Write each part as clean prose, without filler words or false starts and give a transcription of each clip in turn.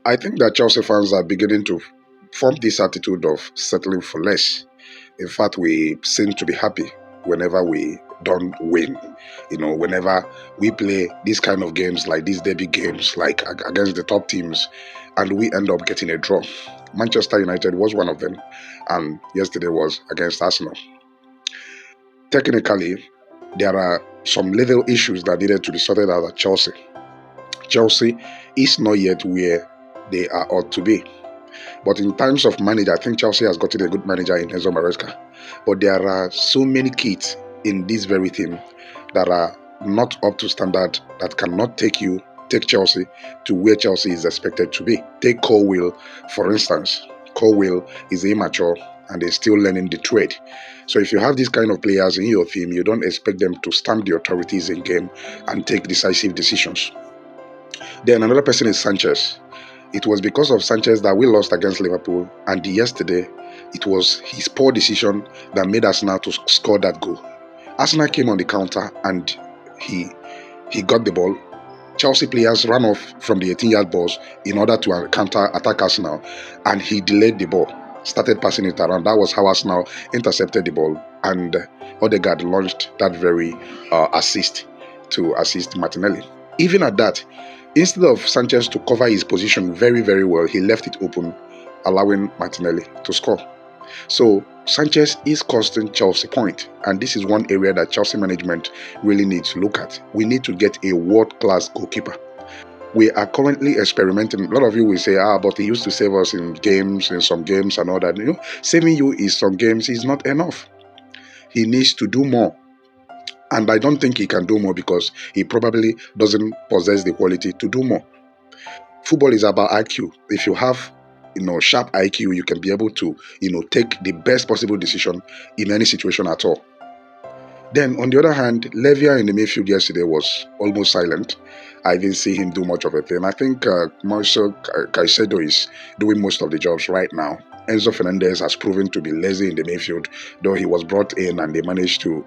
I think that Chelsea fans are beginning to form this attitude of settling for less. In fact, we seem to be happy whenever we don't win. Whenever we play these kind of games, like these derby games, like against the top teams, and we end up getting a draw. Manchester United was one of them, and yesterday was against Arsenal. Technically, there are some little issues that needed to be sorted out at Chelsea. Chelsea is not yet where they are ought to be. But in terms of manager, I think Chelsea has gotten a good manager in Enzo Maresca. But there are so many kids in this very team that are not up to standard, that cannot take Chelsea to where Chelsea is expected to be. Take Colwill, for instance. Colwill is immature and is still learning the trade. So if you have these kind of players in your team, you don't expect them to stamp the authorities in game and take decisive decisions. Then another person is Sanchez. It was because of Sanchez that we lost against Liverpool, and yesterday it was his poor decision that made Arsenal to score that goal. Arsenal came on the counter and he got the ball. Chelsea players ran off from the 18-yard box in order to counter attack Arsenal, and he delayed the ball, started passing it around. That was how Arsenal intercepted the ball, and Odegaard launched that very assist to assist Martinelli. Even at that, instead of Sanchez to cover his position very, very well, he left it open, allowing Martinelli to score. So Sanchez is costing Chelsea point, and this is one area that Chelsea management really needs to look at. We need to get a world-class goalkeeper. We are currently experimenting. A lot of you will say, but he used to save us in some games and all that. Saving you in some games is not enough. He needs to do more. And I don't think he can do more because he probably doesn't possess the quality to do more. Football is about IQ. If you have sharp IQ, you can be able to take the best possible decision in any situation at all. Then on the other hand, Levia in the midfield yesterday was almost silent. I didn't see him do much of a thing. I think Marcel Caicedo is doing most of the jobs right now. Enzo Fernandez has proven to be lazy in the midfield, though he was brought in and they managed to,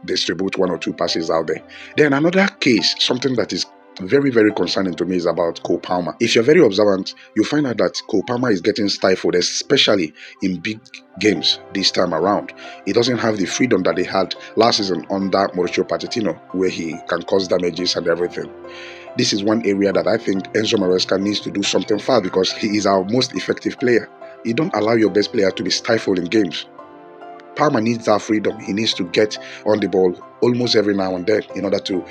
distribute one or two passes out there. Then another case, something that is very, very concerning to me, is about Cole Palmer. If you're very observant, you find out that Cole Palmer is getting stifled, especially in big games this time around. He doesn't have the freedom that he had last season under Mauricio Pochettino, where he can cause damages and everything. This is one area that I think Enzo Maresca needs to do something for, because he is our most effective player. You don't allow your best player to be stifled in games. Palmer needs that freedom. He needs to get on the ball almost every now and then in order to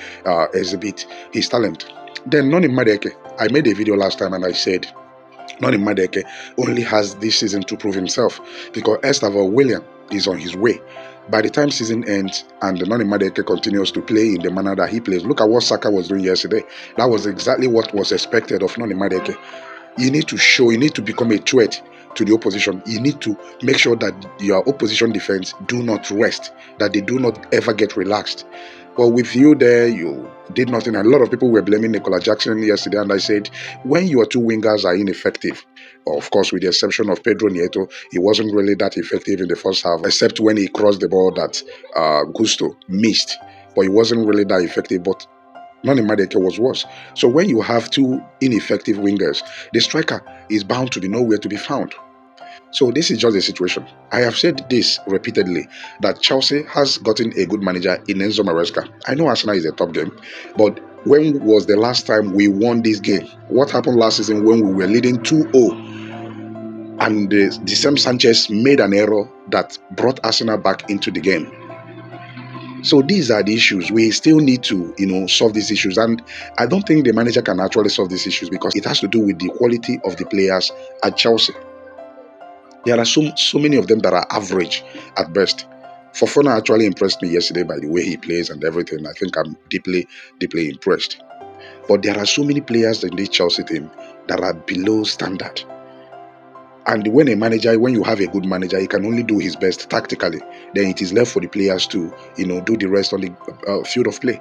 exhibit his talent. Then Noni Madeke, I made a video last time and I said Noni Madeke only has this season to prove himself, because Estevao William is on his way. By the time season ends and Noni Madeke continues to play in the manner that he plays, look at what Saka was doing yesterday. That was exactly what was expected of Noni Madeke. You need to become a threat to the opposition. You need to make sure that your opposition defense do not rest, that they do not ever get relaxed. Well, with you there, you did nothing. And a lot of people were blaming Nicola Jackson yesterday, and I said, when your two wingers are ineffective, of course, with the exception of Pedro Nieto, he wasn't really that effective in the first half, except when he crossed the ball that Gusto missed. But he wasn't really that effective. But Noni Madeke was worse. So when you have two ineffective wingers, the striker is bound to be nowhere to be found. So this is just the situation. I have said this repeatedly, that Chelsea has gotten a good manager in Enzo Maresca. I know Arsenal is a top game, but when was the last time we won this game? What happened last season when we were leading 2-0 and the same Sanchez made an error that brought Arsenal back into the game? So these are the issues. We still need to, solve these issues. And I don't think the manager can actually solve these issues, because it has to do with the quality of the players at Chelsea. There are so many of them that are average at best. Fofana actually impressed me yesterday by the way he plays and everything. I think I'm deeply, deeply impressed. But there are so many players in this Chelsea team that are below standard. And when you have a good manager, he can only do his best tactically. Then it is left for the players to, do the rest on the field of play.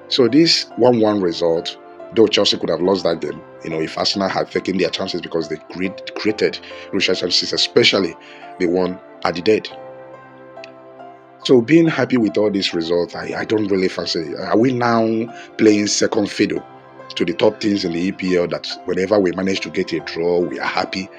So this 1-1 result, though Chelsea could have lost that game, if Arsenal had taken their chances, because they created crucial chances, especially the one at the dead. So being happy with all these results, I don't really fancy it. Are we now playing second fiddle to the top teams in the EPL that whenever we manage to get a draw, we are happy.